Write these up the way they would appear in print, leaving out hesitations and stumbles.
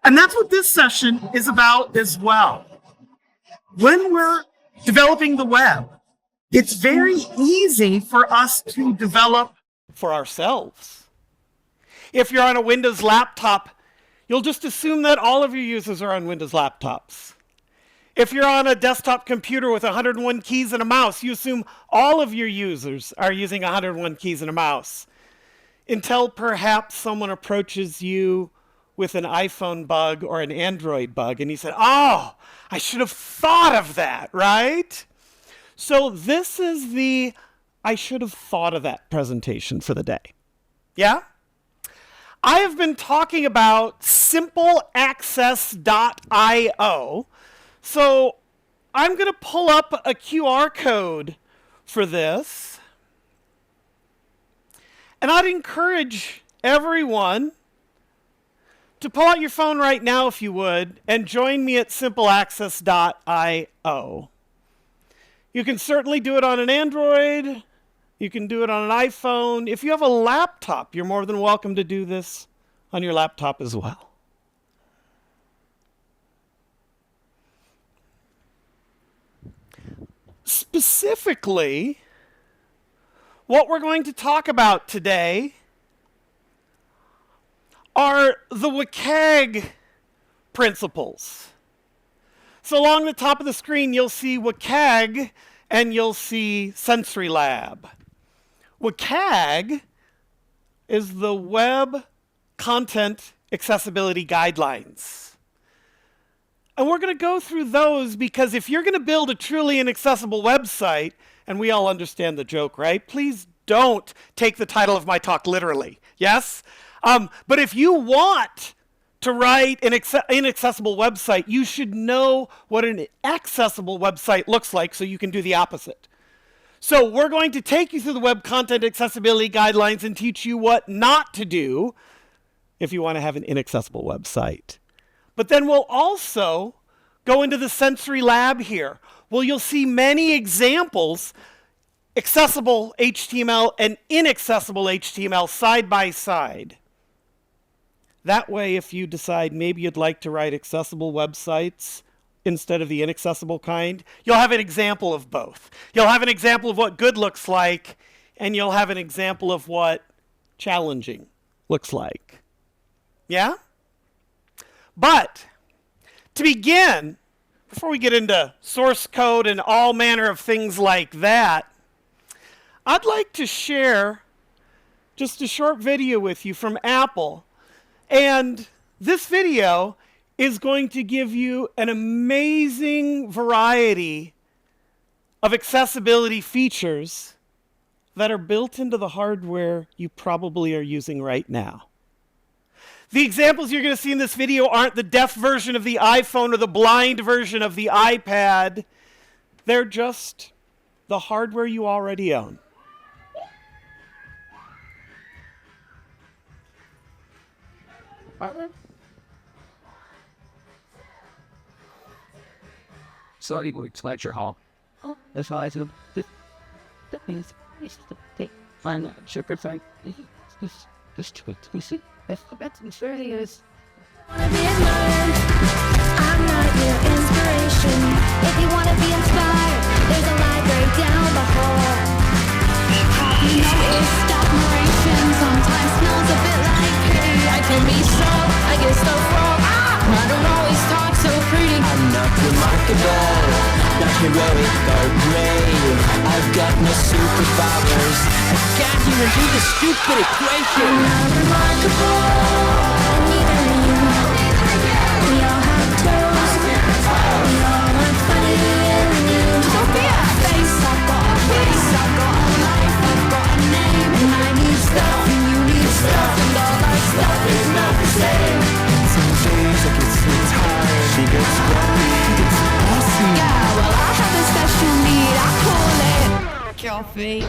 And that's what this session is about as well. When we're developing the web, it's very easy for us to develop for ourselves. If you're on a Windows laptop, you'll just assume that all of your users are on Windows laptops. If you're on a desktop computer with 101 keys and a mouse, you assume all of your users are using 101 keys and a mouse. Until perhaps someone approaches you with an iPhone bug or an Android bug, and you said, oh, I should have thought of that, right? So this is the I should have thought of that presentation for the day. Yeah? I have been talking about simpleaccess.io. So I'm going to pull up a QR code for this. And I'd encourage everyone to pull out your phone right now, if you would, and join me at simpleaccess.io. You can certainly do it on an Android. You can do it on an iPhone. If you have a laptop, you're more than welcome to do this on your laptop as well. Specifically, what we're going to talk about today are the WCAG principles. So along the top of the screen, you'll see WCAG and you'll see Sensory Lab. WCAG is the Web Content Accessibility Guidelines. And we're going to go through those because if you're going to build a truly inaccessible website, and we all understand the joke, right? Please don't take the title of my talk literally, yes? But if you want to write an inaccessible website, you should know what an accessible website looks like so you can do the opposite. So we're going to take you through the Web Content Accessibility Guidelines and teach you what not to do if you want to have an inaccessible website. But then we'll also go into the Sensory Lab here, where you'll see many examples, accessible HTML and inaccessible HTML side by side. That way, if you decide maybe you'd like to write accessible websites instead of the inaccessible kind, you'll have an example of both. You'll have an example of what good looks like, and you'll have an example of what challenging looks like. Yeah? But to begin, before we get into source code and all manner of things like that, I'd like to share just a short video with you from Apple. And this video is going to give you an amazing variety of accessibility features that are built into the hardware you probably are using right now. The examples you're going to see in this video aren't the deaf version of the iPhone or the blind version of the iPad. They're just the hardware you already own. Sorry, it's lecture hall. Oh, that's all I do. That means find sugar thing. This to it. You see? That's serious. I'm not your inspiration. If you want to be inspired, there's a library down the hall. Have you noticed admiration sometimes smells a bit like pity? I can be so, I get so wrong. I don't always talk so pretty. I'm not remarkable, not heroic or brave. I've got no superpowers. I can't even do the stupid equation. I'm not remarkable. Neither are you. We all have toes. We all look funny and new. Don't be a face. I've got a face. I've got a life. I've got a name. And I need stuff and you need stuff. And all our stuff is not the same. Some days I get so tired. She gets grumpy. It's awesome. Yeah, well I have a special need. I call it coffee.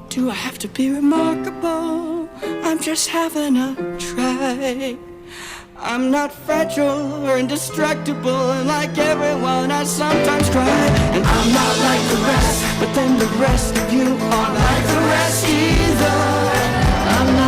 Do I have to be remarkable? I'm just having a try. I'm not fragile or indestructible, and like everyone I sometimes cry. And I'm not like the rest, but then the rest of you aren't like the rest either. I'm not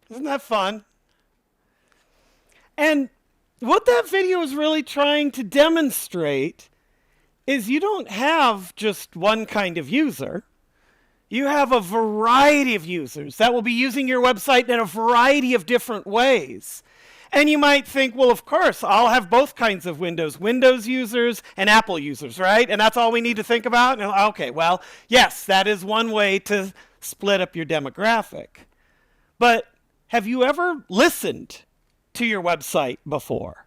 Isn't that fun? And what that video is really trying to demonstrate is you don't have just one kind of user. You have a variety of users that will be using your website in a variety of different ways. And you might think, well, of course, I'll have both kinds of Windows users and Apple users, right? And that's all we need to think about? And, okay, well, yes, that is one way to split up your demographic. But have you ever listened to your website before?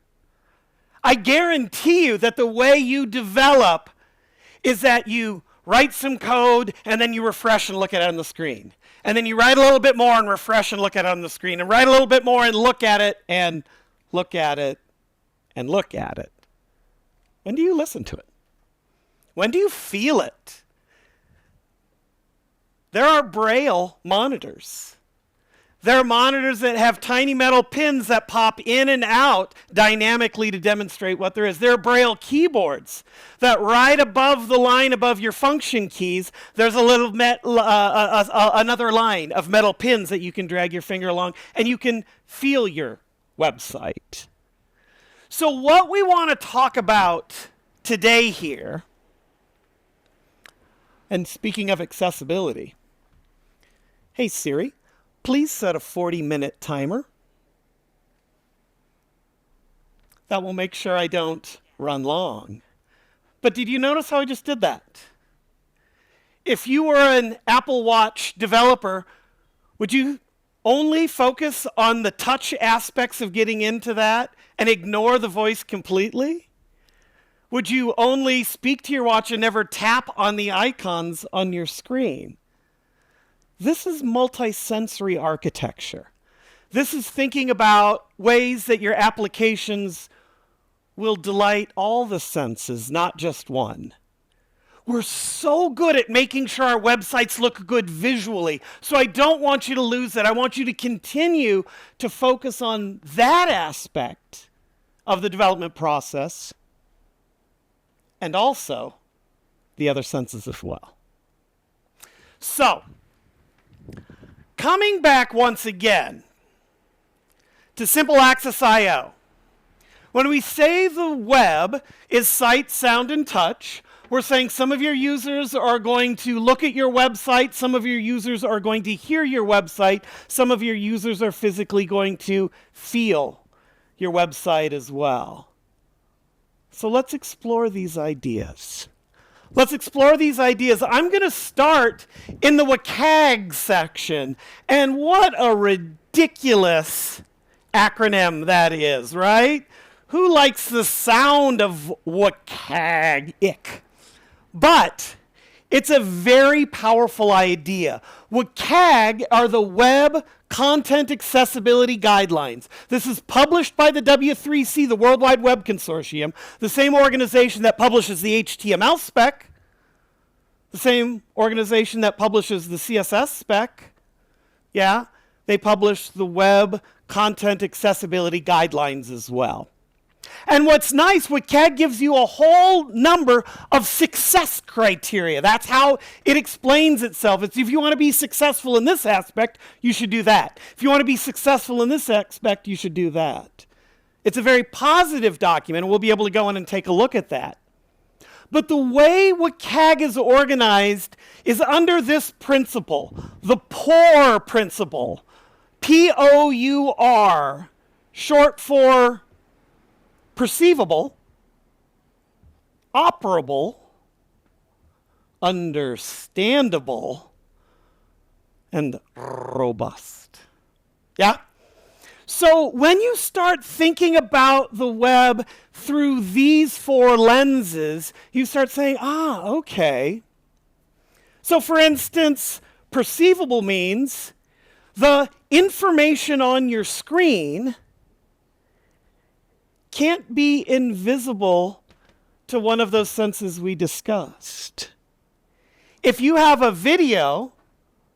I guarantee you that the way you develop is that you write some code and then you refresh and look at it on the screen. And then you write a little bit more and refresh and look at it on the screen. And write a little bit more and look at it and look at it and look at it. When do you listen to it? When do you feel it? There are Braille monitors. There are monitors that have tiny metal pins that pop in and out dynamically to demonstrate what there is. There are Braille keyboards that right above the line above your function keys, there's a little another line of metal pins that you can drag your finger along, and you can feel your website. So what we want to talk about today here, and speaking of accessibility, hey Siri, please set a 40-minute timer. That will make sure I don't run long. But did you notice how I just did that? If you were an Apple Watch developer, would you only focus on the touch aspects of getting into that and ignore the voice completely? Would you only speak to your watch and never tap on the icons on your screen? This is multi-sensory architecture. This is thinking about ways that your applications will delight all the senses, not just one. We're so good at making sure our websites look good visually, so I don't want you to lose that. I want you to continue to focus on that aspect of the development process and also the other senses as well. So, coming back once again to Simple Access I/O. When we say the web is sight, sound, and touch, we're saying some of your users are going to look at your website, some of your users are going to hear your website, some of your users are physically going to feel your website as well. So let's explore these ideas. Let's explore these ideas. I'm going to start in the WCAG section. And what a ridiculous acronym that is, right? Who likes the sound of WCAG? Ick. But it's a very powerful idea. WCAG are the Web Content Accessibility Guidelines. This is published by the W3C, the World Wide Web Consortium, the same organization that publishes the HTML spec, the same organization that publishes the CSS spec. Yeah, they publish the Web Content Accessibility Guidelines as well. And what's nice, WCAG gives you a whole number of success criteria. That's how it explains itself. It's if you want to be successful in this aspect, you should do that. If you want to be successful in this aspect, you should do that. It's a very positive document, and we'll be able to go in and take a look at that. But the way WCAG is organized is under this principle, the POUR principle. P-O-U-R, short for perceivable, operable, understandable, and robust. Yeah? So when you start thinking about the web through these four lenses, you start saying, okay. So for instance, perceivable means the information on your screen can't be invisible to one of those senses we discussed. If you have a video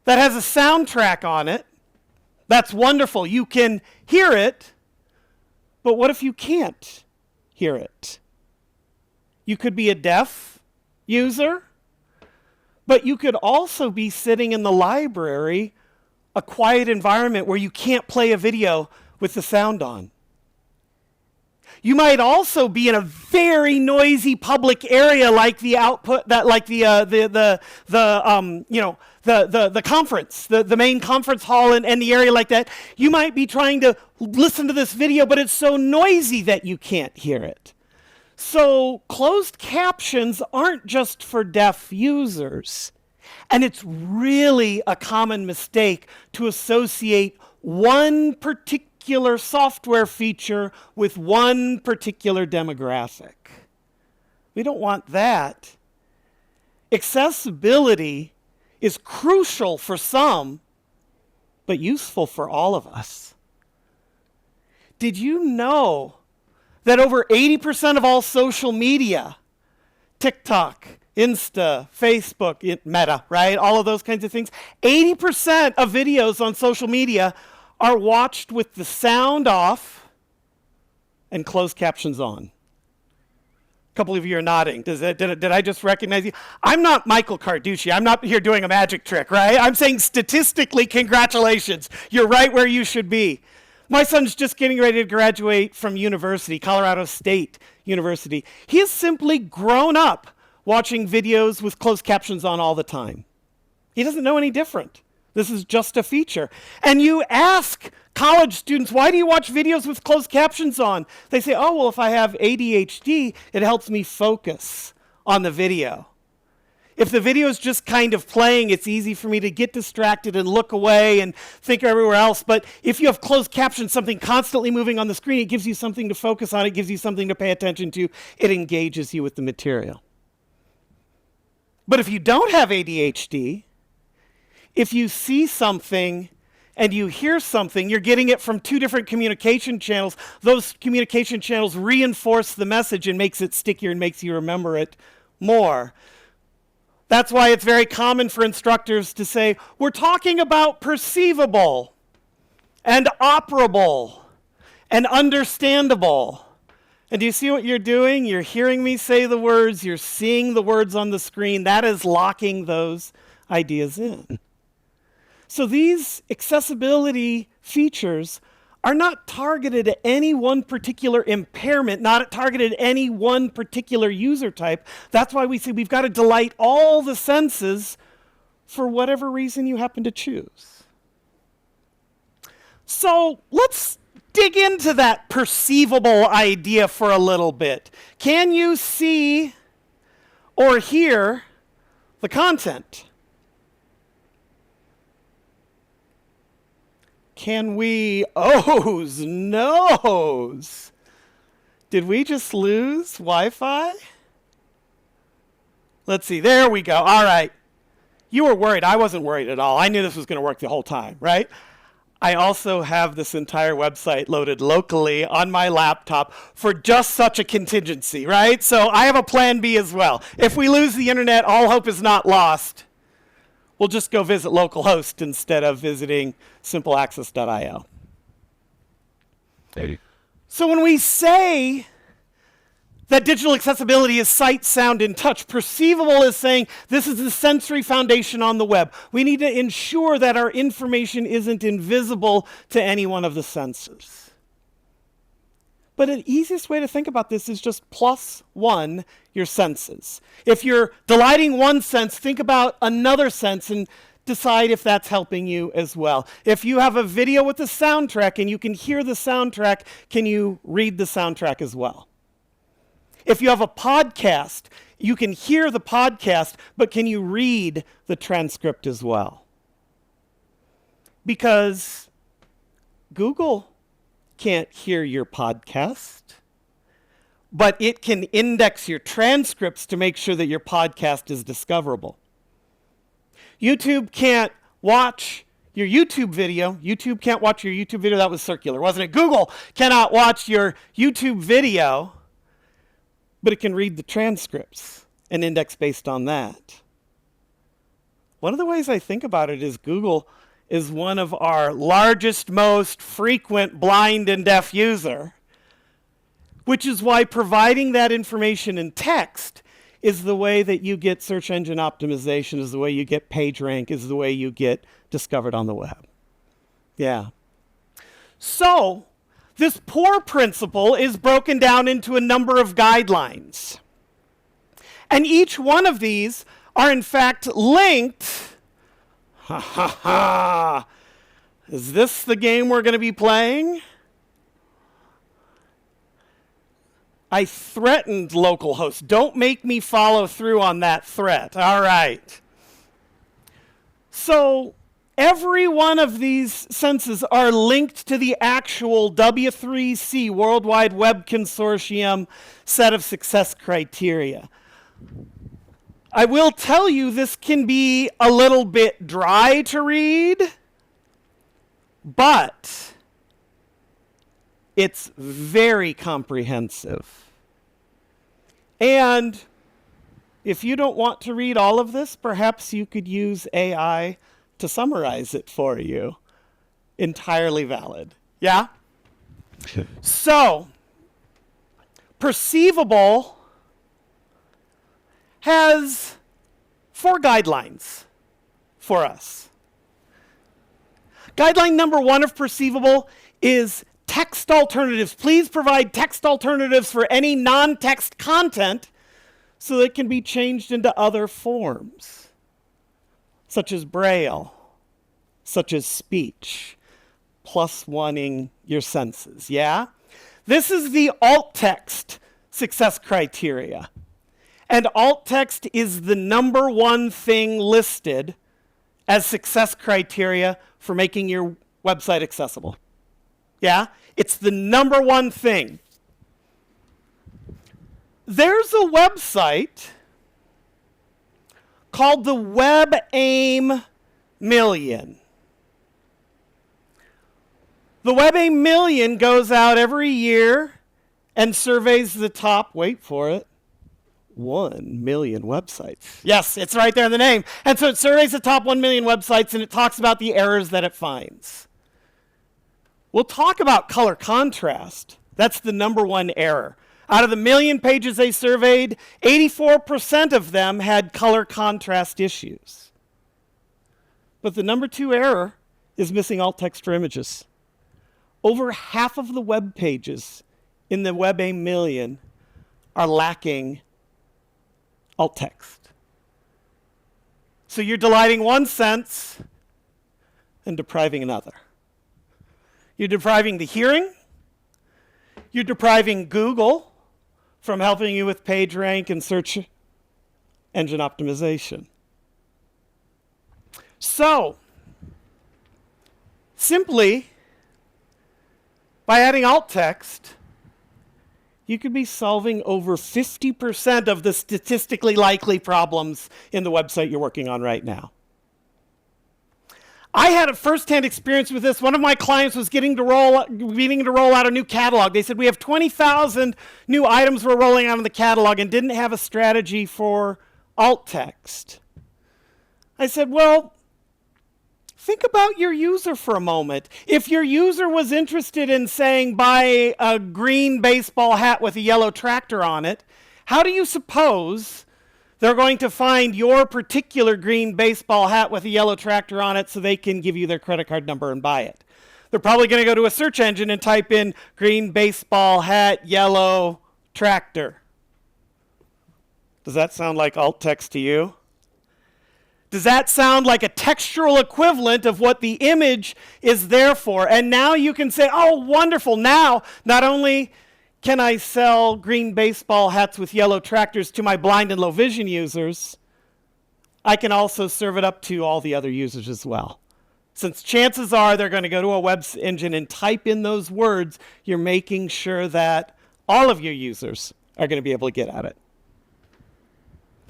that has a soundtrack on it, that's wonderful. You can hear it, but what if you can't hear it? You could be a deaf user, but you could also be sitting in the library, a quiet environment where you can't play a video with the sound on. You might also be in a very noisy public area, like the conference, the main conference hall, and the area like that. You might be trying to listen to this video, but it's so noisy that you can't hear it. So closed captions aren't just for deaf users, and it's really a common mistake to associate one particular software feature with one particular demographic. We don't want that. Accessibility is crucial for some, but useful for all of us. Did you know that over 80% of all social media, TikTok, Insta, Facebook, Meta, right? All of those kinds of things, 80% of videos on social media are watched with the sound off and closed captions on. A couple of you are nodding. Did I just recognize you? I'm not Michael Carducci. I'm not here doing a magic trick, right? I'm saying statistically, congratulations. You're right where you should be. My son's just getting ready to graduate from university, Colorado State University. He has simply grown up watching videos with closed captions on all the time. He doesn't know any different. This is just a feature. And you ask college students, why do you watch videos with closed captions on? They say, oh, well, if I have ADHD, it helps me focus on the video. If the video is just kind of playing, it's easy for me to get distracted and look away and think everywhere else. But if you have closed captions, something constantly moving on the screen, it gives you something to focus on. It gives you something to pay attention to. It engages you with the material. But if you don't have ADHD, if you see something and you hear something, you're getting it from two different communication channels. Those communication channels reinforce the message and makes it stickier and makes you remember it more. That's why it's very common for instructors to say, we're talking about perceivable and operable and understandable. And do you see what you're doing? You're hearing me say the words, you're seeing the words on the screen. That is locking those ideas in. So these accessibility features are not targeted at any one particular impairment, not targeted at any one particular user type. That's why we say we've got to delight all the senses for whatever reason you happen to choose. So let's dig into that perceivable idea for a little bit. Can you see or hear the content? Can we? Ohs, no's. Did we just lose Wi-Fi? Let's see. There we go. All right. You were worried. I wasn't worried at all. I knew this was going to work the whole time, right? I also have this entire website loaded locally on my laptop for just such a contingency, right? So I have a plan B as well. If we lose the internet, all hope is not lost. We'll just go visit localhost instead of visiting simpleaccess.io. Hey. So when we say that digital accessibility is sight, sound, and touch, perceivable is saying this is the sensory foundation on the web. We need to ensure that our information isn't invisible to any one of the senses. But the easiest way to think about this is just +1 your senses. If you're delighting one sense, think about another sense and decide if that's helping you as well. If you have a video with a soundtrack and you can hear the soundtrack, can you read the soundtrack as well? If you have a podcast, you can hear the podcast, but can you read the transcript as well? Because Google can't hear your podcast, but it can index your transcripts to make sure that your podcast is discoverable. YouTube can't watch your YouTube video. YouTube can't watch your YouTube video. That was circular, wasn't it? Google cannot watch your YouTube video, but it can read the transcripts and index based on that. One of the ways I think about it is Google is one of our largest, most frequent blind and deaf user, which is why providing that information in text is the way that you get search engine optimization, is the way you get page rank, is the way you get discovered on the web. Yeah. So, this POUR principle is broken down into a number of guidelines. And each one of these are in fact linked. Ha ha ha! Is this the game we're going to be playing? I threatened localhost. Don't make me follow through on that threat. All right. So every one of these senses are linked to the actual W3C, World Wide Web Consortium, set of success criteria. I will tell you this can be a little bit dry to read, but it's very comprehensive. And if you don't want to read all of this, perhaps you could use AI to summarize it for you. Entirely valid. Yeah? So, Perceivable has 4 guidelines for us. Guideline number 1 of Perceivable is text alternatives. Please provide text alternatives for any non-text content so that it can be changed into other forms, such as Braille, such as speech, +1ing your senses, yeah? This is the alt text success criteria. And alt text is the number 1 thing listed as success criteria for making your website accessible. Yeah? It's the number 1 thing. There's a website called the WebAIM Million. The WebAIM Million goes out every year and surveys the top, wait for it, 1 million websites. Yes, it's right there in the name. And so it surveys the top 1 million websites and it talks about the errors that it finds. We'll talk about color contrast. That's the number 1 error. Out of the million pages they surveyed, 84% of them had color contrast issues. But the number 2 error is missing alt text for images. Over half of the web pages in the WebAIM Million are lacking alt text. So you're delighting one sense and depriving another. You're depriving the hearing. You're depriving Google from helping you with page rank and search engine optimization. So, simply, by adding alt text, you could be solving over 50% of the statistically likely problems in the website you're working on right now. I had a first-hand experience with this. One of my clients was beginning to roll out a new catalog. They said, we have 20,000 new items we're rolling out in the catalog and didn't have a strategy for alt text. I said, well, think about your user for a moment. If your user was interested in saying, buy a green baseball hat with a yellow tractor on it, how do you suppose they're going to find your particular green baseball hat with a yellow tractor on it so they can give you their credit card number and buy it? They're probably going to go to a search engine and type in green baseball hat, yellow tractor. Does that sound like alt text to you? Does that sound like a textual equivalent of what the image is there for? And now you can say, oh, wonderful. Now, not only can I sell green baseball hats with yellow tractors to my blind and low vision users, I can also serve it up to all the other users as well. Since chances are they're going to go to a web engine and type in those words, you're making sure that all of your users are going to be able to get at it.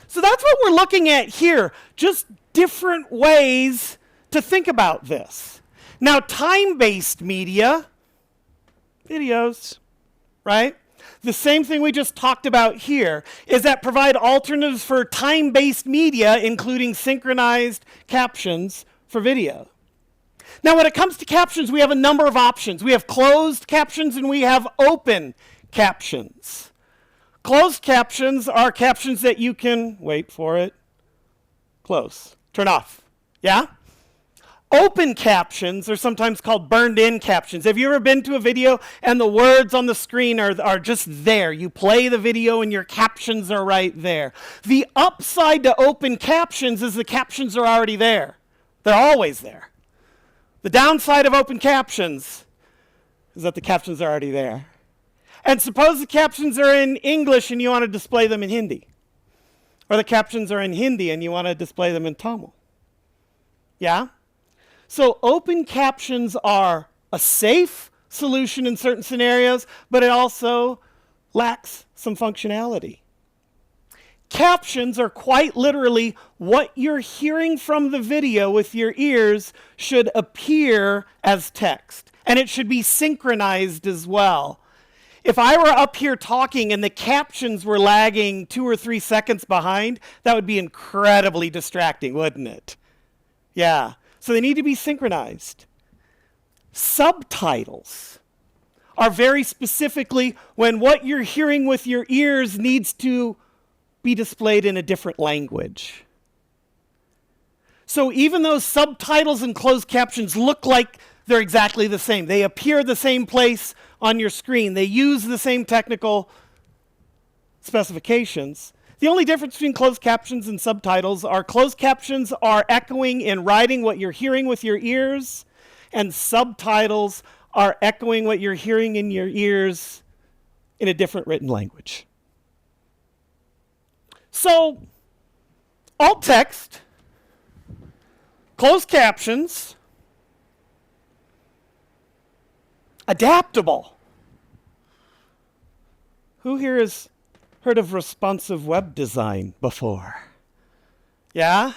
So that's what we're looking at here, just different ways to think about this. Now, time-based media, videos, right? The same thing we just talked about here is that provide alternatives for time-based media, including synchronized captions for video. Now, when it comes to captions, we have a number of options. We have closed captions and we have open captions. Closed captions are captions that you can, wait for it, close, turn off, yeah? Open captions are sometimes called burned-in captions. Have you ever been to a video and the words on the screen are just there? You play the video and your captions are right there. The upside to open captions is the captions are already there. They're always there. The downside of open captions is that the captions are already there. And suppose the captions are in English and you want to display them in Hindi. Or the captions are in Hindi and you want to display them in Tamil. Yeah? So open captions are a safe solution in certain scenarios, but it also lacks some functionality. Captions are quite literally what you're hearing from the video with your ears should appear as text. And it should be synchronized as well. If I were up here talking and the captions were lagging 2 or 3 seconds behind, that would be incredibly distracting, wouldn't it? Yeah. So they need to be synchronized. Subtitles are very specifically when what you're hearing with your ears needs to be displayed in a different language. So even though subtitles and closed captions look like they're exactly the same, they appear the same place on your screen, they use the same technical specifications, the only difference between closed captions and subtitles are closed captions are echoing in writing what you're hearing with your ears, and subtitles are echoing what you're hearing in your ears in a different written language. So, alt text, closed captions, adaptable. Who here has heard of responsive web design before? Yeah?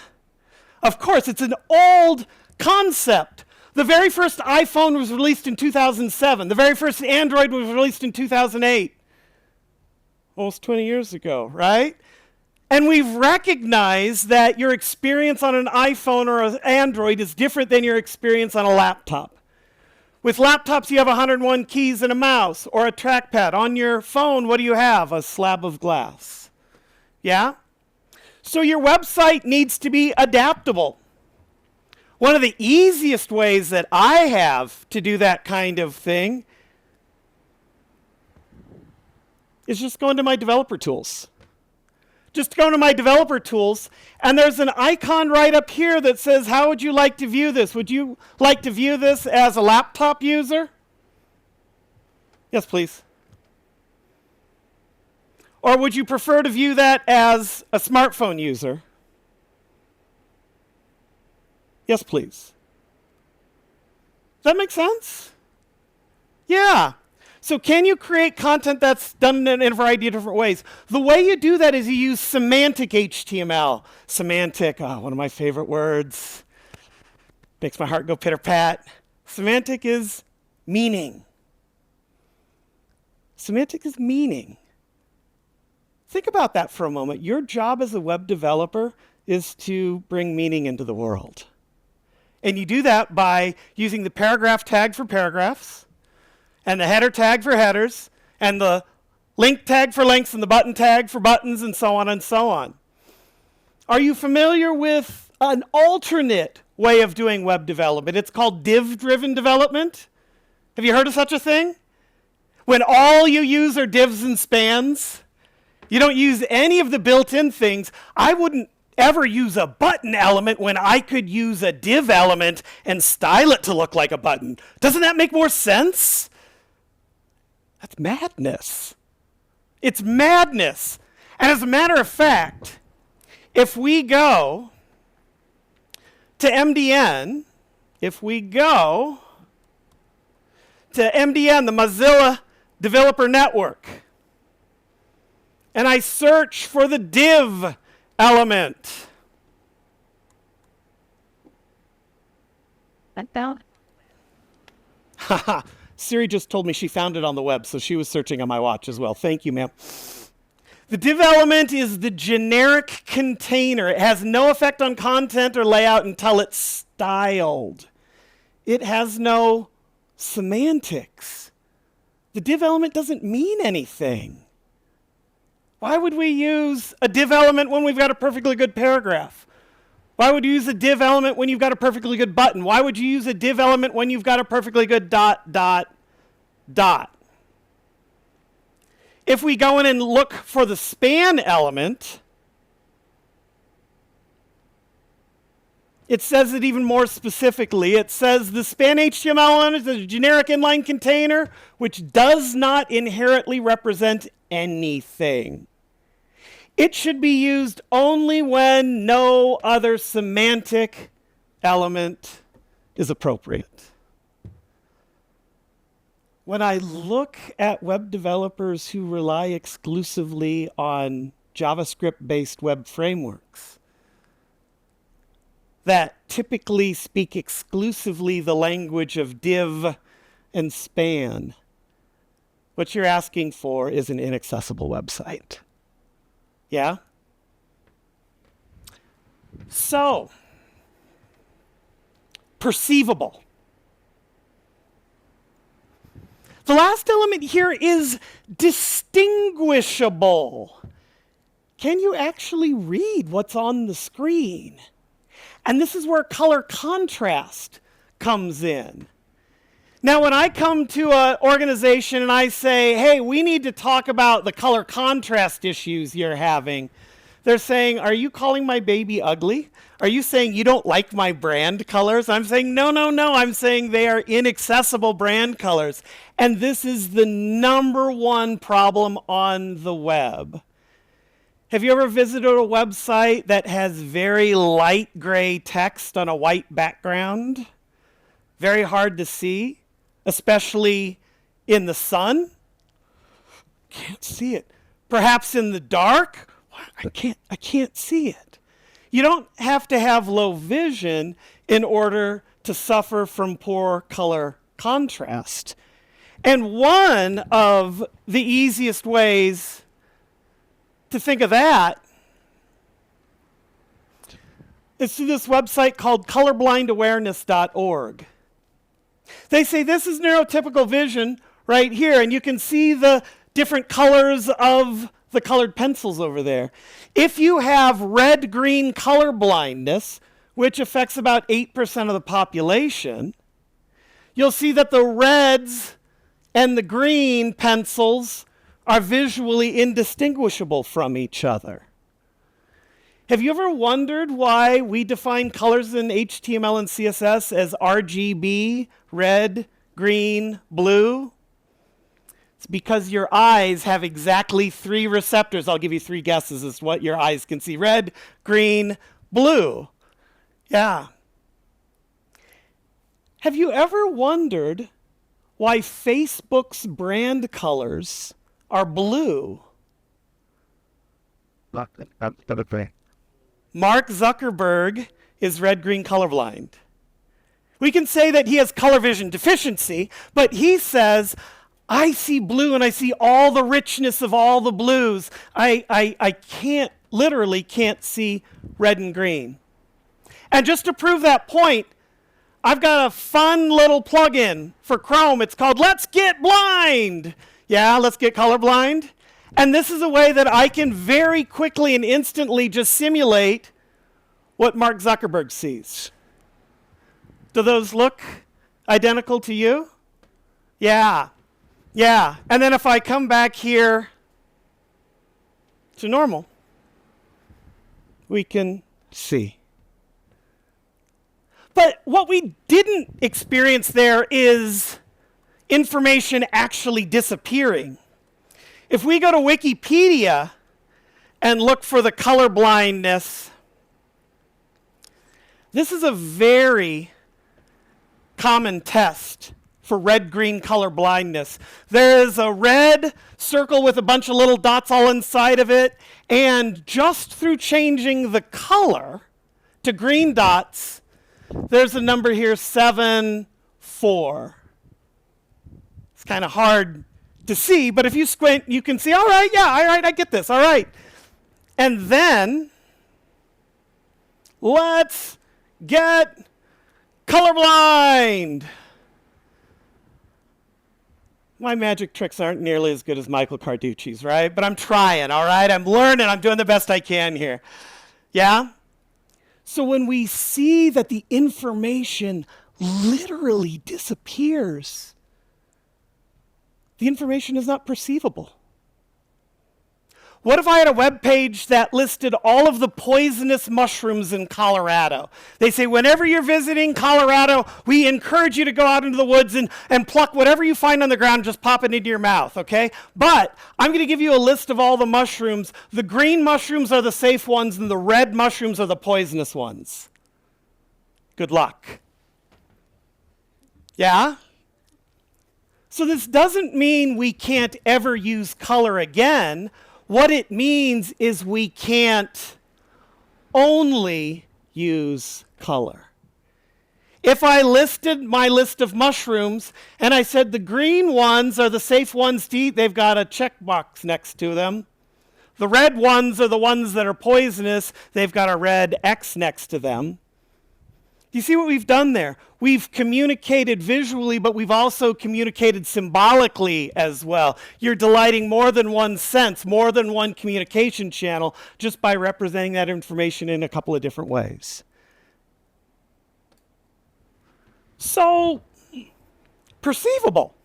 Of course, it's an old concept. The very first iPhone was released in 2007. The very first Android was released in 2008. Almost 20 years ago, right? And we've recognized that your experience on an iPhone or an Android is different than your experience on a laptop. With laptops, you have 101 keys and a mouse or a trackpad. On your phone, what do you have? A slab of glass. Yeah? So your website needs to be adaptable. One of the easiest ways that I have to do that kind of thing is just go into my developer tools. Just go to my developer tools, and there's an icon right up here that says, how would you like to view this? Would you like to view this as a laptop user? Yes, please. Or would you prefer to view that as a smartphone user? Yes, please. Does that make sense? Yeah. So can you create content that's done in a variety of different ways? The way you do that is you use semantic HTML. Semantic, one of my favorite words. Makes my heart go pitter-pat. Semantic is meaning. Semantic is meaning. Think about that for a moment. Your job as a web developer is to bring meaning into the world. And you do that by using the paragraph tag for paragraphs, and the header tag for headers, and the link tag for links, and the button tag for buttons, and so on and so on. Are you familiar with an alternate way of doing web development? It's called div-driven development. Have you heard of such a thing? When all you use are divs and spans, you don't use any of the built-in things. I wouldn't ever use a button element when I could use a div element and style it to look like a button. Doesn't that make more sense? That's madness. It's madness. And as a matter of fact, if we go to MDN, the Mozilla Developer Network, and I search for the div element, haha, Siri just told me she found it on the web, so she was searching on my watch as well. Thank you, ma'am. The div element is the generic container. It has no effect on content or layout until it's styled. It has no semantics. The div element doesn't mean anything. Why would we use a div element when we've got a perfectly good paragraph? Why would you use a div element when you've got a perfectly good button? Why would you use a div element when you've got a perfectly good ... If we go in and look for the span element, it says it even more specifically. It says the span HTML element is a generic inline container which does not inherently represent anything. It should be used only when no other semantic element is appropriate. When I look at web developers who rely exclusively on JavaScript-based web frameworks that typically speak exclusively the language of div and span, what you're asking for is an inaccessible website. Yeah? So, perceivable. The last element here is distinguishable. Can you actually read what's on the screen? And this is where color contrast comes in. Now, when I come to an organization and I say, hey, we need to talk about the color contrast issues you're having, they're saying, are you calling my baby ugly? Are you saying you don't like my brand colors? I'm saying, no. I'm saying they are inaccessible brand colors. And this is the #1 problem on the web. Have you ever visited a website that has very light gray text on a white background? Very hard to see, especially in the sun. Can't see it. Perhaps in the dark. I can't see it. You don't have to have low vision in order to suffer from poor color contrast. And one of the easiest ways to think of that is through this website called colorblindawareness.org. They say this is neurotypical vision right here, and you can see the different colors of the colored pencils over there. If you have red-green color blindness, which affects about 8% of the population, you'll see that the reds and the green pencils are visually indistinguishable from each other. Have you ever wondered why we define colors in HTML and CSS as RGB, red, green, blue? It's because your eyes have exactly 3 receptors. I'll give you 3 guesses as to what your eyes can see. Red, green, blue. Yeah. Have you ever wondered why Facebook's brand colors are blue? Mark Zuckerberg is red-green colorblind. We can say that he has color vision deficiency, but he says, I see blue and I see all the richness of all the blues. I literally can't see red and green. And just to prove that point, I've got a fun little plugin for Chrome. It's called Let's Get Blind. Yeah, let's get colorblind. And this is a way that I can very quickly and instantly just simulate what Mark Zuckerberg sees. Do those look identical to you? Yeah. Yeah. And then if I come back here to normal, we can see. But what we didn't experience there is information actually disappearing. If we go to Wikipedia and look for the color blindness, this is a very common test for red-green color blindness. There's a red circle with a bunch of little dots all inside of it, and just through changing the color to green dots, there's a number here, 7, 4. It's kind of hard to see, but if you squint, you can see, all right, yeah, all right, I get this, all right. And then, let's get colorblind. My magic tricks aren't nearly as good as Michael Carducci's, right? But I'm trying, all right? I'm learning, I'm doing the best I can here. Yeah? So when we see that the information literally disappears, the information is not perceivable. What if I had a web page that listed all of the poisonous mushrooms in Colorado? They say, whenever you're visiting Colorado, we encourage you to go out into the woods and pluck whatever you find on the ground, just pop it into your mouth, okay? But I'm going to give you a list of all the mushrooms. The green mushrooms are the safe ones, and the red mushrooms are the poisonous ones. Good luck. Yeah? So this doesn't mean we can't ever use color again. What it means is we can't only use color. If I listed my list of mushrooms and I said the green ones are the safe ones to eat, they've got a checkbox next to them. The red ones are the ones that are poisonous, they've got a red X next to them. Do you see what we've done there? We've communicated visually, but we've also communicated symbolically as well. You're delighting more than one sense, more than one communication channel, just by representing that information in a couple of different ways. So, perceivable.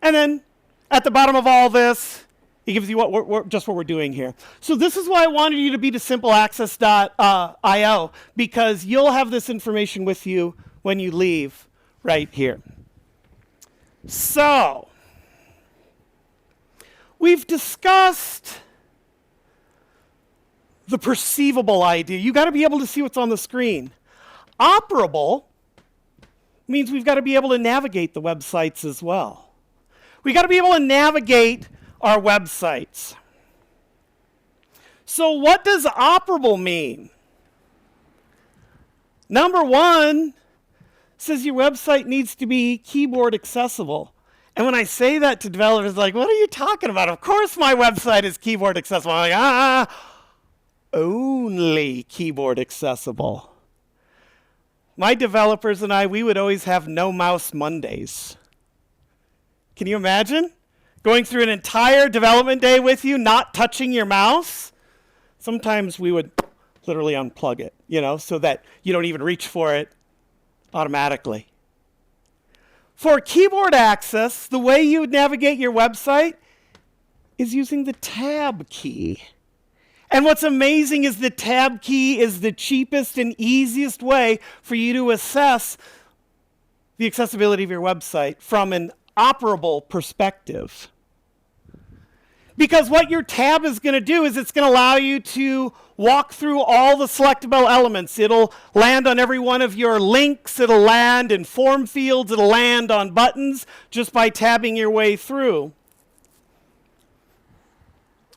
And then, at the bottom of all this, it gives you just what we're doing here. So this is why I wanted you to be to simpleaccess.io, because you'll have this information with you when you leave right here. So, we've discussed the perceivable idea. You've got to be able to see what's on the screen. Operable means we've got to be able to navigate the websites as well. We've got to be able to navigate our websites. So what does operable mean? Number one says your website needs to be keyboard accessible. And when I say that to developers, like, what are you talking about? Of course my website is keyboard accessible. I'm like, only keyboard accessible. My developers and I, we would always have no mouse Mondays. Can you imagine? Going through an entire development day with you, not touching your mouse? Sometimes we would literally unplug it, so that you don't even reach for it automatically. For keyboard access, the way you would navigate your website is using the tab key. And what's amazing is the tab key is the cheapest and easiest way for you to assess the accessibility of your website from an operable perspective. Because what your tab is going to do is it's going to allow you to walk through all the selectable elements. It'll land on every one of your links. It'll land in form fields. It'll land on buttons just by tabbing your way through.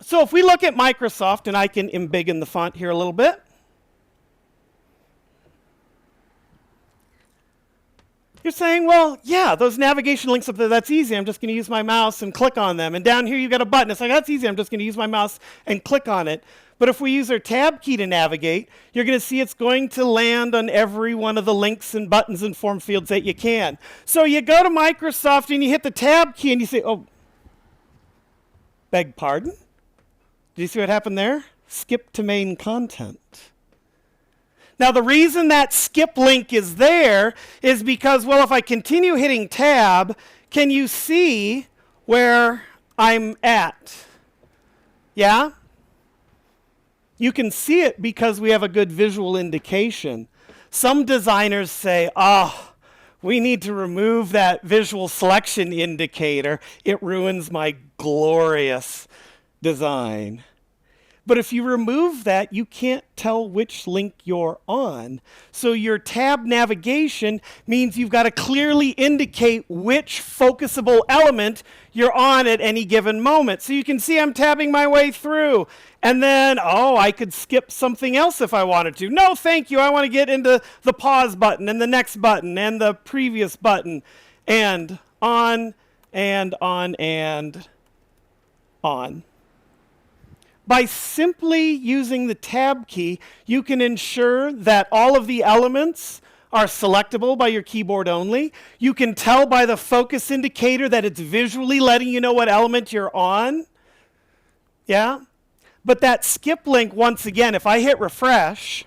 So if we look at Microsoft, and I can embiggen the font here a little bit. You're saying, well, yeah, those navigation links up there, that's easy. I'm just going to use my mouse and click on them. And down here, you've got a button. It's like, that's easy. I'm just going to use my mouse and click on it. But if we use our tab key to navigate, you're going to see it's going to land on every one of the links and buttons and form fields that you can. So you go to Microsoft and you hit the tab key and you say, oh, beg pardon? Did you see what happened there? Skip to main content. Now, the reason that skip link is there is because, well, if I continue hitting tab, can you see where I'm at? Yeah? You can see it because we have a good visual indication. Some designers say, we need to remove that visual selection indicator. It ruins my glorious design. But if you remove that, you can't tell which link you're on. So your tab navigation means you've got to clearly indicate which focusable element you're on at any given moment. So you can see I'm tabbing my way through. And then, I could skip something else if I wanted to. No, thank you. I want to get into the pause button and the next button and the previous button and on and on and on. By simply using the tab key, you can ensure that all of the elements are selectable by your keyboard only. You can tell by the focus indicator that it's visually letting you know what element you're on. Yeah? But that skip link, once again, if I hit refresh,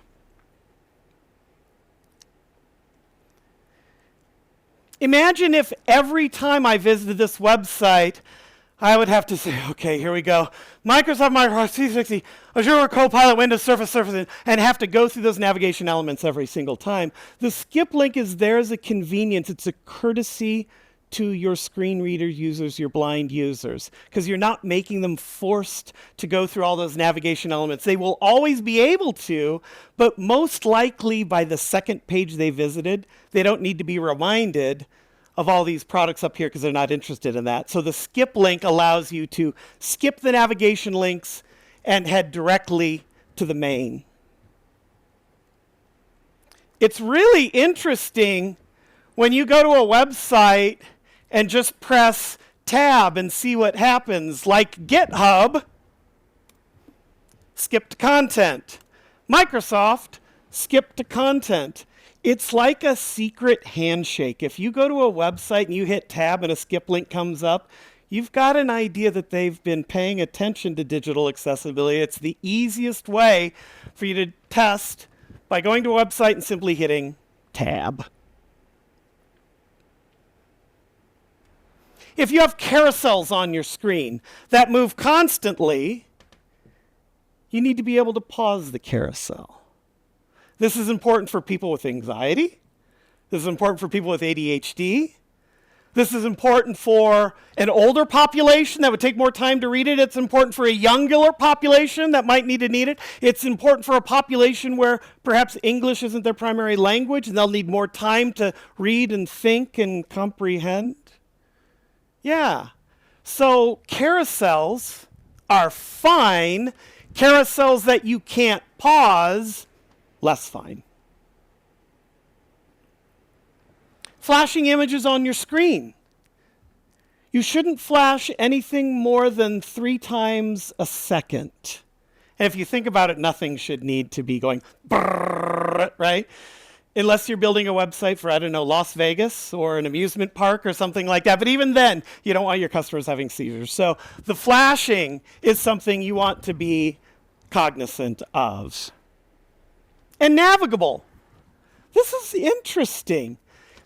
imagine if every time I visited this website, I would have to say, okay, here we go. Microsoft 360, Azure Copilot, Windows, Surface, and have to go through those navigation elements every single time. The skip link is there as a convenience. It's a courtesy to your screen reader users, your blind users, because you're not making them forced to go through all those navigation elements. They will always be able to, but most likely by the second page they visited, they don't need to be reminded of all these products up here because they're not interested in that. So the skip link allows you to skip the navigation links and head directly to the main. It's really interesting when you go to a website and just press tab and see what happens, like GitHub, skip to content. Microsoft, skip to content. It's like a secret handshake. If you go to a website and you hit tab and a skip link comes up, you've got an idea that they've been paying attention to digital accessibility. It's the easiest way for you to test by going to a website and simply hitting tab. If you have carousels on your screen that move constantly, you need to be able to pause the carousel. This is important for people with anxiety. This is important for people with ADHD. This is important for an older population that would take more time to read it. It's important for a younger population that might need it. It's important for a population where perhaps English isn't their primary language and they'll need more time to read and think and comprehend. Yeah. So carousels are fine. Carousels that you can't pause, less fine. Flashing images on your screen. You shouldn't flash anything more than 3 times a second. And if you think about it, nothing should need to be going brrr, right? Unless you're building a website for, Las Vegas or an amusement park or something like that. But even then, you don't want your customers having seizures. So the flashing is something you want to be cognizant of. And navigable. This is interesting.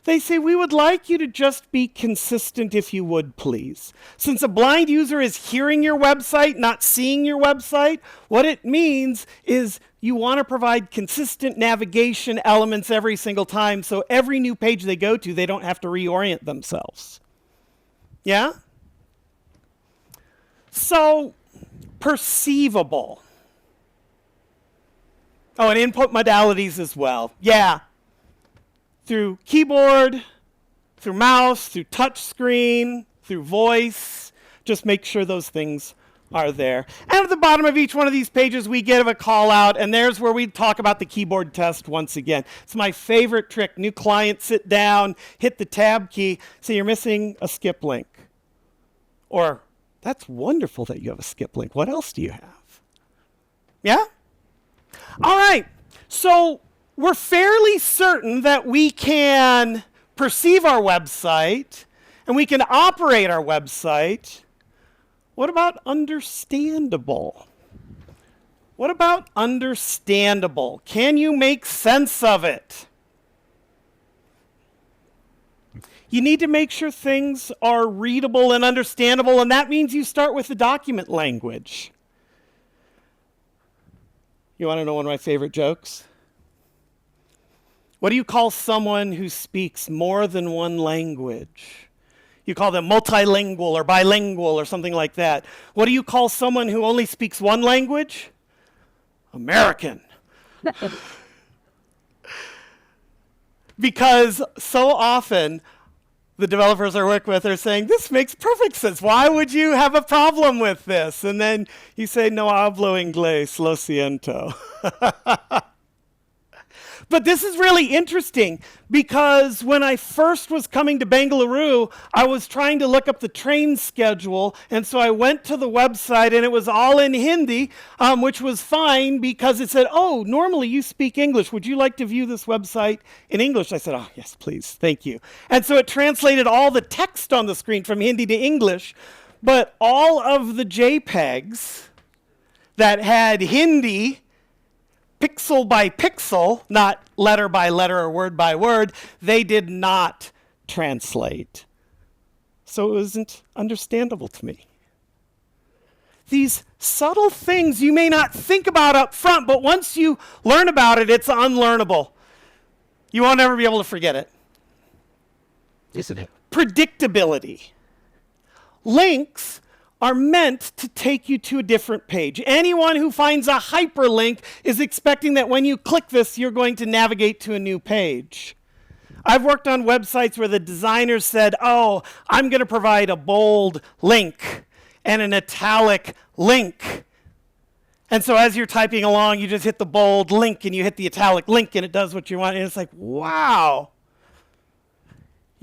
They say, we would like you to just be consistent if you would, please. Since a blind user is hearing your website, not seeing your website, what it means is you want to provide consistent navigation elements every single time, so every new page they go to, they don't have to reorient themselves. Yeah? So, perceivable. Oh, and input modalities as well. Yeah. Through keyboard, through mouse, through touch screen, through voice. Just make sure those things are there. And at the bottom of each one of these pages, we give a call out, and there's where we talk about the keyboard test once again. It's my favorite trick. New client, sit down, hit the tab key, say you're missing a skip link. Or, that's wonderful that you have a skip link. What else do you have? Yeah? All right. So, we're fairly certain that we can perceive our website and we can operate our website. What about understandable? What about understandable? Can you make sense of it? You need to make sure things are readable and understandable, and that means you start with the document language. You want to know one of my favorite jokes? What do you call someone who speaks more than one language? You call them multilingual or bilingual or something like that. What do you call someone who only speaks one language? American. Because so often the developers I work with are saying, this makes perfect sense. Why would you have a problem with this? And then you say, no hablo inglés, lo siento. But this is really interesting because when I first was coming to Bengaluru, I was trying to look up the train schedule. And so I went to the website and it was all in Hindi, which was fine because it said, oh, normally you speak English. Would you like to view this website in English? I said, oh, yes, please. Thank you. And so it translated all the text on the screen from Hindi to English. But all of the JPEGs that had Hindi pixel by pixel, not letter by letter or word by word, they did not translate. So it wasn't understandable to me. These subtle things you may not think about up front, but once you learn about it, it's unlearnable. You won't ever be able to forget it. Isn't it? Predictability. Links are meant to take you to a different page. Anyone who finds a hyperlink is expecting that when you click this, you're going to navigate to a new page. I've worked on websites where the designers said, oh, I'm going to provide a bold link and an italic link. And so as you're typing along, you just hit the bold link and you hit the italic link and it does what you want. And it's like, wow.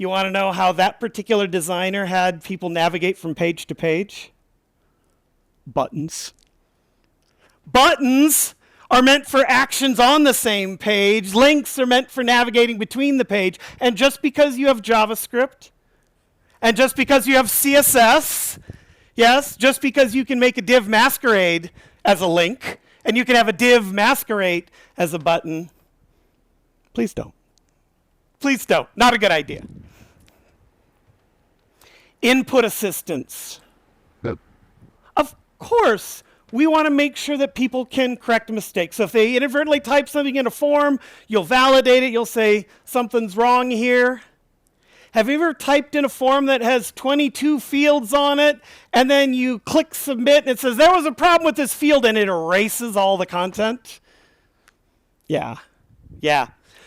You want to know how that particular designer had people navigate from page to page? Buttons. Buttons are meant for actions on the same page. Links are meant for navigating between the page. And just because you have JavaScript, and just because you have CSS, yes, just because you can make a div masquerade as a link, and you can have a div masquerade as a button, please don't. Please don't. Not a good idea. Input assistance. Yep. Of course, we want to make sure that people can correct mistakes. So if they inadvertently type something in a form, you'll validate it. You'll say, something's wrong here. Have you ever typed in a form that has 22 fields on it, and then you click submit, and it says, there was a problem with this field, and it erases all the content? Yeah.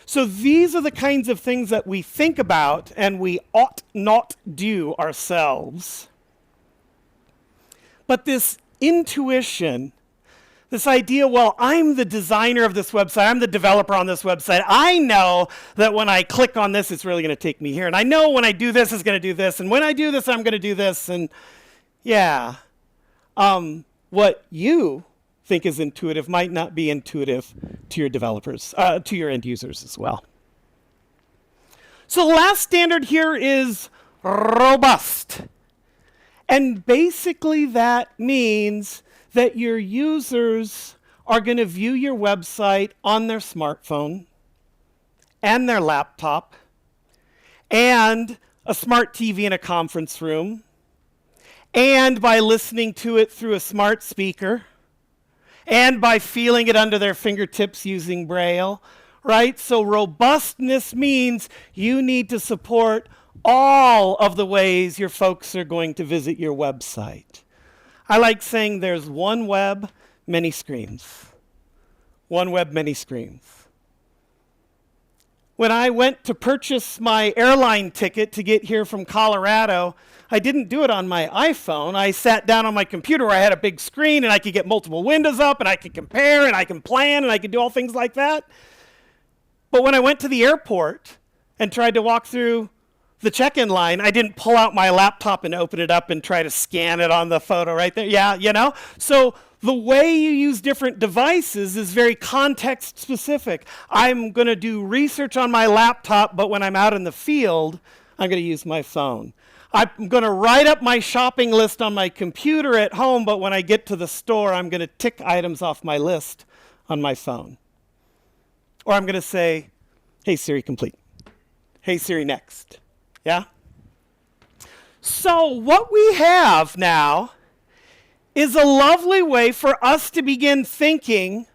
So these are the kinds of things that we think about and we ought not do ourselves. But this intuition, this idea, well, I'm the designer of this website, I'm the developer on this website, I know that when I click on this, it's really going to take me here. And I know when I do this, it's going to do this. And when I do this, I'm going to do this. And yeah, what you think is intuitive might not be intuitive to your developers, to your end users as well. So the last standard here is robust. And basically that means that your users are going to view your website on their smartphone and their laptop and a smart TV in a conference room and by listening to it through a smart speaker and by feeling it under their fingertips using Braille, right? So robustness means you need to support all of the ways your folks are going to visit your website. I like saying there's one web, many screens. One web, many screens. When I went to purchase my airline ticket to get here from Colorado, I didn't do it on my iPhone. I sat down on my computer where I had a big screen and I could get multiple windows up and I could compare and I can plan and I could do all things like that. But when I went to the airport and tried to walk through the check-in line, I didn't pull out my laptop and open it up and try to scan it on the photo right there. Yeah, you know? So the way you use different devices is very context specific. I'm going to do research on my laptop, but when I'm out in the field, I'm going to use my phone. I'm going to write up my shopping list on my computer at home, but when I get to the store, I'm going to tick items off my list on my phone. Or I'm going to say, hey Siri, complete. Hey Siri, next. Yeah? So what we have now is a lovely way for us to begin thinking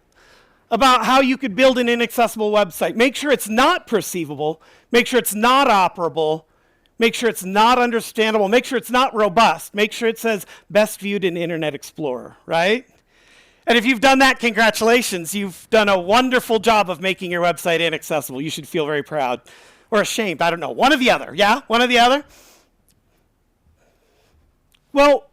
about how you could build an inaccessible website. Make sure it's not perceivable. Make sure it's not operable. Make sure it's not understandable. Make sure it's not robust. Make sure it says best viewed in Internet Explorer, right? And if you've done that, congratulations. You've done a wonderful job of making your website inaccessible. You should feel very proud or ashamed. I don't know. One or the other. Yeah? One or the other? Well,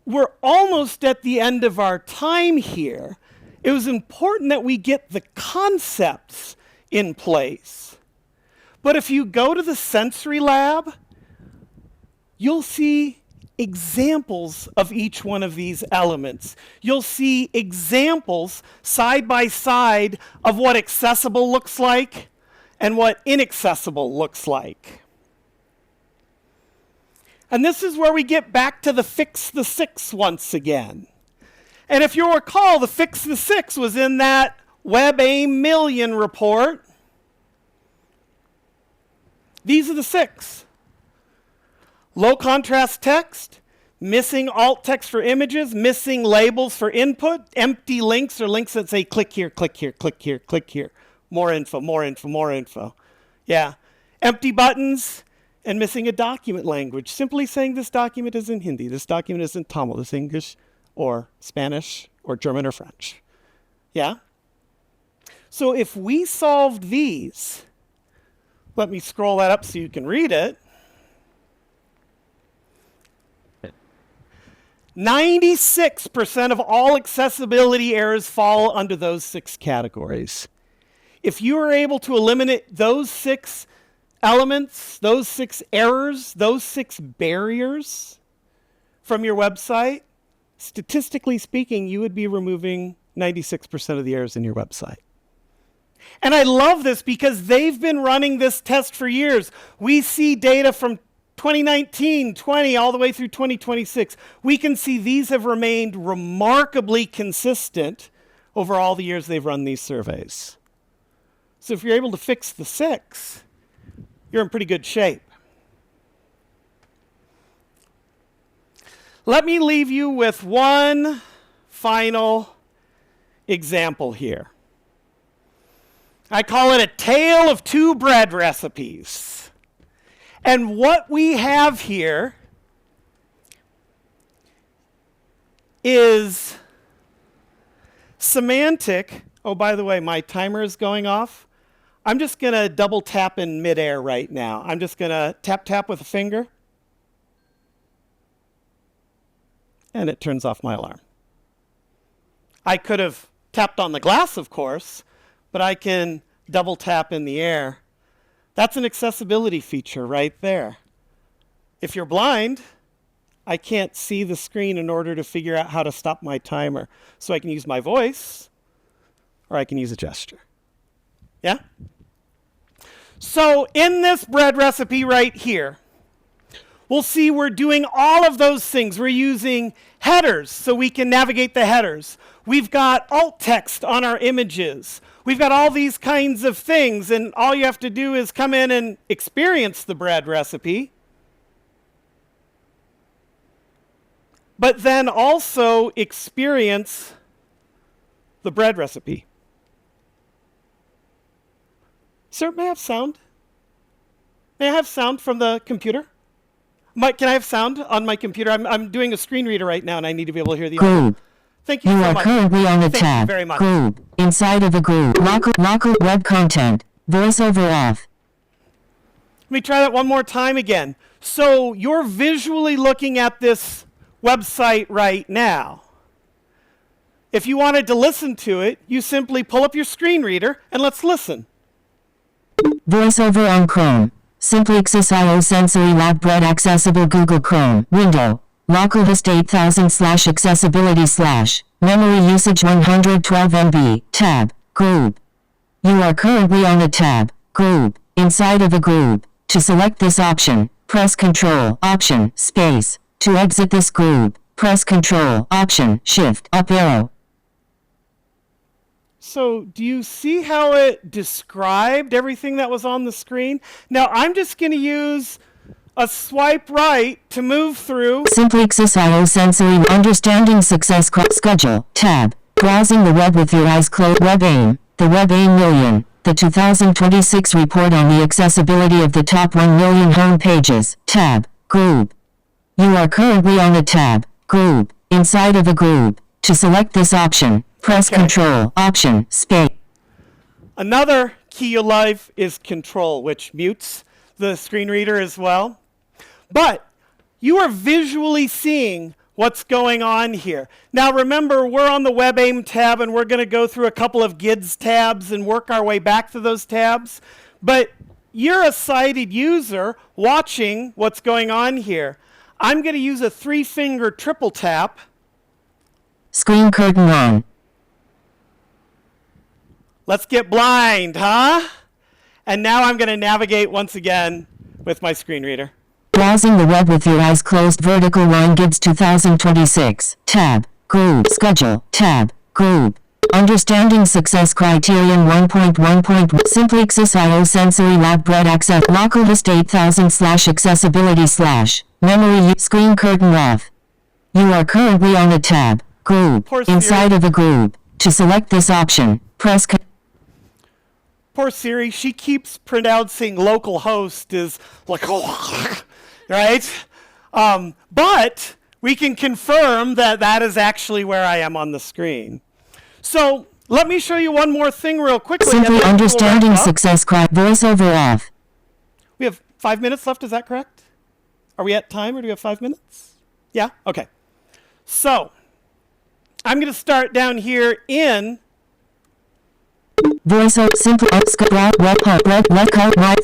we're almost at the end of our time here. It was important that we get the concepts in place. But if you go to the sensory lab, you'll see examples of each one of these elements. You'll see examples side by side of what accessible looks like and what inaccessible looks like. And this is where we get back to the fix the six once again. And if you'll recall, the fix the six was in that Web AIM Million report. These are the six. Low contrast text, missing alt text for images, missing labels for input, empty links or links that say click here, click here, click here, click here. More info, more info, more info. Yeah. Empty buttons and missing a document language. Simply saying this document is in Hindi, this document is in Tamil, this English or Spanish or German or French. Yeah? So if we solved these, let me scroll that up so you can read it. 96% of all accessibility errors fall under those six categories. If you are able to eliminate those six elements, those six errors, those six barriers from your website, statistically speaking, you would be removing 96% of the errors in your website. And I love this because they've been running this test for years. We see data from 2019, 20, all the way through 2026. We can see these have remained remarkably consistent over all the years they've run these surveys. So if you're able to fix the six, you're in pretty good shape. Let me leave you with one final example here. I call it a tale of two bread recipes. And what we have here is semantic. Oh, by the way, my timer is going off. I'm just going to double tap in midair right now. I'm just going to tap with a finger. And it turns off my alarm. I could have tapped on the glass, of course, but I can double tap in the air. That's an accessibility feature right there. If you're blind, I can't see the screen in order to figure out how to stop my timer. So I can use my voice, or I can use a gesture. Yeah? So in this bread recipe right here, we'll see we're doing all of those things. We're using headers so we can navigate the headers. We've got alt text on our images. We've got all these kinds of things, and all you have to do is come in and experience the bread recipe. But then also experience the bread recipe. Sir, may I have sound? May I have sound from the computer? Can I have sound on my computer? I'm doing a screen reader right now, and I need to be able to hear the audio. Group. Thank you You so are much. currently on the Thank you tab. very much. Group. Inside of the group. Local web content. Voiceover off. Let me try that one more time again. So you're visually looking at this website right now. If you wanted to listen to it, you simply pull up your screen reader and let's listen. Voiceover on Chrome. Simplexis.io Sensory Lab Bread Accessible Google Chrome. Window. Localhost 8000/accessibility/ Memory usage 112 MB. Tab. Group. You are currently on the tab. Group. Inside of the group. To select this option, press Ctrl, Option, Space. To exit this group, press Ctrl, Option, Shift, up arrow. So do you see how it described everything that was on the screen? Now I'm just going to use a swipe right to move through. Simply XSIO Sensory Understanding Success Schedule, tab. Browsing the web with your eyes closed. Web AIM, the Web AIM Million, the 2026 report on the accessibility of the top 1 million home pages, tab, group. You are currently on a tab, group, inside of a group. To select this option, press Ctrl, Option, Space. Another key you'll love is Control, which mutes the screen reader as well. But you are visually seeing what's going on here. Now remember, we're on the Web AIM tab, and we're going to go through a couple of GIDS tabs and work our way back to those tabs. But you're a sighted user watching what's going on here. I'm going to use a 3-finger triple tap. Screen curtain on. Let's get blind, huh? And now I'm going to navigate once again with my screen reader. Browsing the web with your eyes closed. Vertical line GIDS 2026. Tab. Group. Schedule. Tab. Group. Understanding Success Criterion 1.1. Simply XSIO Sensory Lab Bread Access. Localhost 8000/accessibility/ memory. Screen curtain off. You are currently on a tab. Group. Inside of a group. To select this option, press. Poor Siri, she keeps pronouncing localhost as like, right? But we can confirm that that is actually where I am on the screen. So let me show you one more thing real quickly. Simply Understanding Success voiceover off. We have 5 minutes left, is that correct? Are we at time, or do we have 5 minutes? Yeah? Okay. So I'm going to start down here in VoiceOver simple web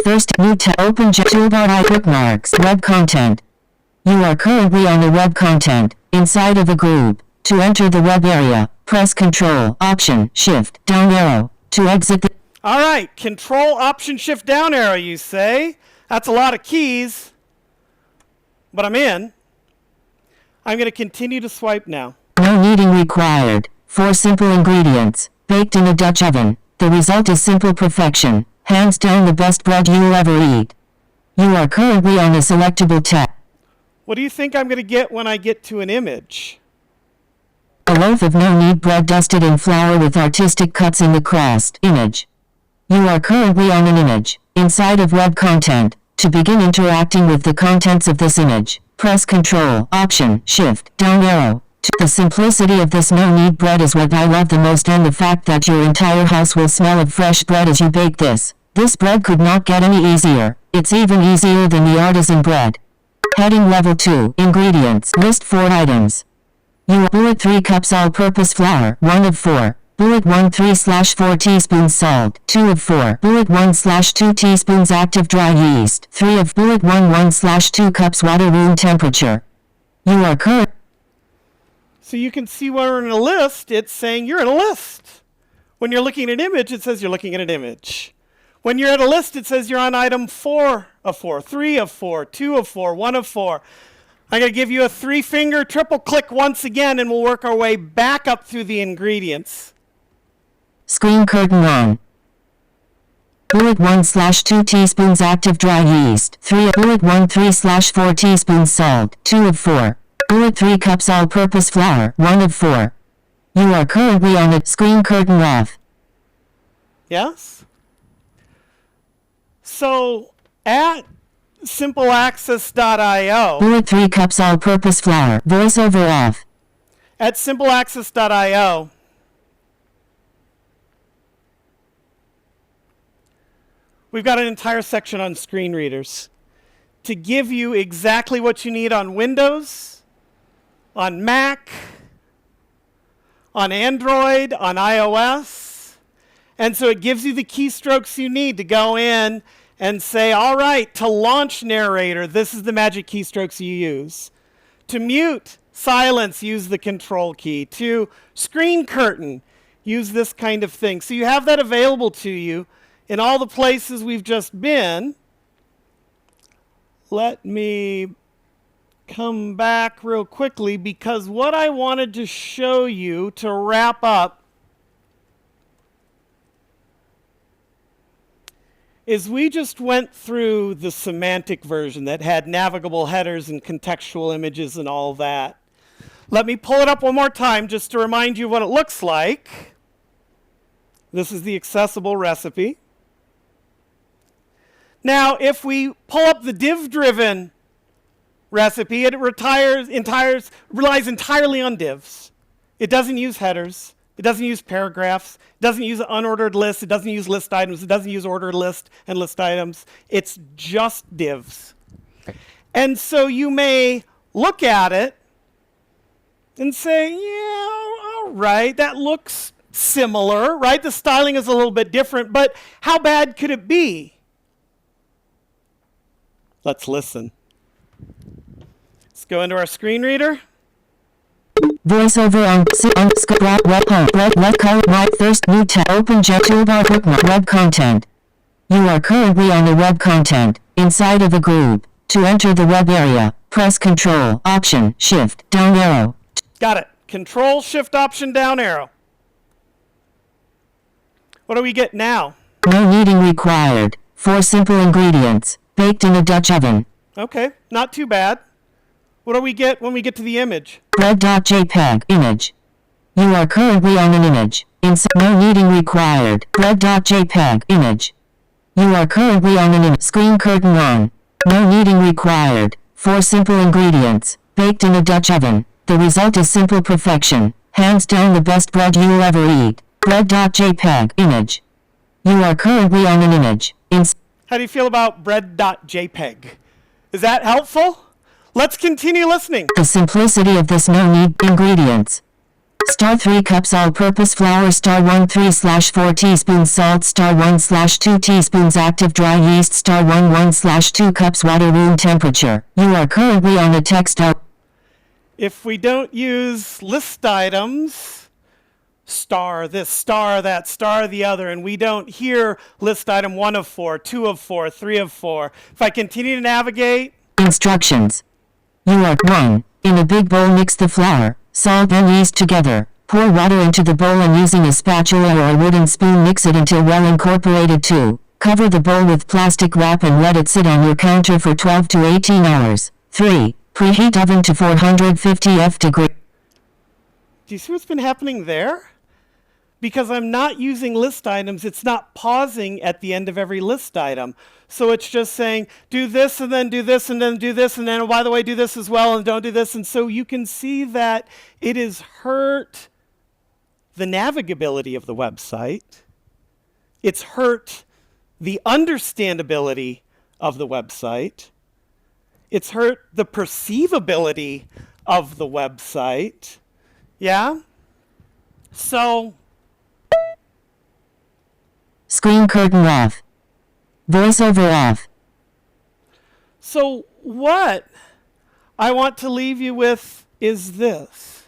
first new tab open toolbar bookmarks web content. You are currently on the web content inside of a group. To enter the web area, press Control Option Shift down arrow to exit the. All right, Control Option Shift down arrow. You say that's a lot of keys, but I'm in. I'm going to continue to swipe now. No kneading required. 4 simple ingredients baked in a Dutch oven. The result is simple perfection. Hands down the best bread you'll ever eat. You are currently on a selectable tab. What do you think I'm going to get when I get to an image? A loaf of no-knead bread dusted in flour with artistic cuts in the crust. Image. You are currently on an image. Inside of web content. To begin interacting with the contents of this image, press Control Option Shift down arrow. The simplicity of this no-knead bread is what I love the most, and the fact that your entire house will smell of fresh bread as you bake this. This bread could not get any easier. It's even easier than the artisan bread. Heading Level 2. Ingredients. List 4 items. You bullet 3 cups all-purpose flour, 1 of 4. Bullet 1 3/4 teaspoons salt, 2 of 4. Bullet 1/2 teaspoons active dry yeast, 3 of. Bullet 1 1/2 cups water room temperature. You are current. So you can see when we're in a list, it's saying you're in a list. When you're looking at an image, it says you're looking at an image. When you're at a list, it says you're on item 4 of 4, 3 of 4, 2 of 4, 1 of 4. I'm going to give you a 3-finger triple click once again, and we'll work our way back up through the ingredients. Screen curtain on. Bullet 1/2 teaspoons active dry yeast, 3 of. Bullet 1 3/4 teaspoons salt, 2 of 4. Bullet 3 cups all-purpose flour, 1 of 4. You are currently on a screen curtain off. Yes? So at simpleaccess.io. Bullet 3 cups all-purpose flour, voiceover off. At simpleaccess.io, we've got an entire section on screen readers to give you exactly what you need on Windows, on Mac, on Android, on iOS. And so it gives you the keystrokes you need to go in and say, all right, to launch narrator, this is the magic keystrokes you use. To mute, silence, use the control key. To screen curtain, use this kind of thing. So you have that available to you in all the places we've just been. let me come back real quickly, because what I wanted to show you to wrap up is we just went through the semantic version that had navigable headers and contextual images and all that. Let me pull it up one more time just to remind you what it looks like. This is the accessible recipe. Now, if we pull up the div-driven recipe, it relies entirely on divs. It doesn't use headers. It doesn't use paragraphs. It doesn't use an unordered list. It doesn't use list items. It doesn't use ordered list and list items. It's just divs. And so you may look at it and say, yeah, all right, that looks similar, right? The styling is a little bit different, but how bad could it be? Let's listen. Let's go into our screen reader. VoiceOver on web home web color white thirst new tab open jet toolbar bookmark web content. You are currently on the web content inside of a group. To enter the web area, press Control Option Shift down arrow. Got it. Control Shift Option down arrow. What do we get now? No kneading required. 4 simple ingredients baked in a Dutch oven. Okay, not too bad. What do we get when we get to the image? Bread.jpg image. You are currently on an image. No kneading required. Bread.jpg image. You are currently on an image. Screen curtain on. No kneading required. 4 simple ingredients baked in a Dutch oven. The result is simple perfection. Hands down the best bread you'll ever eat. Bread.jpg image. You are currently on an image. How do you feel about bread.jpg? Is that helpful? Let's continue listening. The simplicity of this no-need ingredients. Star 3 cups all-purpose flour, star 1 3/4 teaspoons salt, star 1/2 teaspoons active dry yeast, star 1/2 cups water room temperature. You are currently on a text out. If we don't use list items, star this, star that, star the other, and we don't hear list item 1 of 4, 2 of 4, 3 of 4. If I continue to navigate. Instructions. You are 1. In a big bowl, mix the flour, salt and yeast together. Pour water into the bowl and using a spatula or a wooden spoon mix it until well incorporated. 2. Cover the bowl with plastic wrap and let it sit on your counter for 12 to 18 hours. 3. Preheat oven to 450 F degree. Do you see what's been happening there? Because I'm not using list items, it's not pausing at the end of every list item. So it's just saying, do this and then do this and then do this and then, oh, by the way, do this as well and don't do this. And so you can see that it has hurt the navigability of the website. It's hurt the understandability of the website. It's hurt the perceivability of the website. Yeah? So... Screen curtain off. VoiceOver off. So what I want to leave you with is this.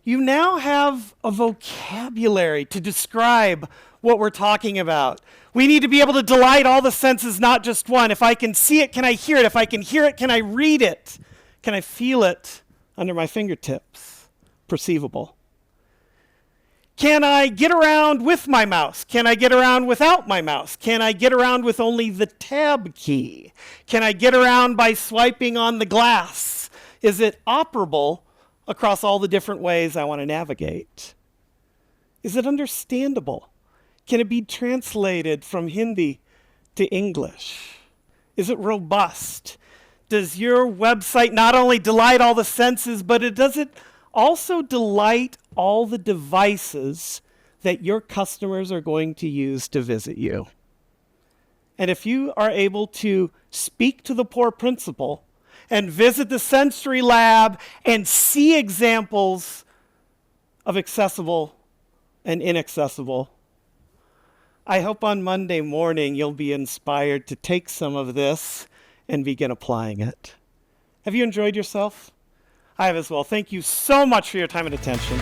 You now have a vocabulary to describe what we're talking about. We need to be able to delight all the senses, not just one. If I can see it, can I hear it? If I can hear it, can I read it? Can I feel it under my fingertips? Perceivable. Can I get around with my mouse? Can I get around without my mouse? Can I get around with only the tab key? Can I get around by swiping on the glass? Is it operable across all the different ways I want to navigate? Is it understandable? Can it be translated from Hindi to English? Is it robust? Does your website not only delight all the senses, but does it also delight all the devices that your customers are going to use to visit you? And if you are able to speak to the poor principal and visit the sensory lab and see examples of accessible and inaccessible, I hope on Monday morning you'll be inspired to take some of this and begin applying it. Have you enjoyed yourself? I have as well. Thank you so much for your time and attention.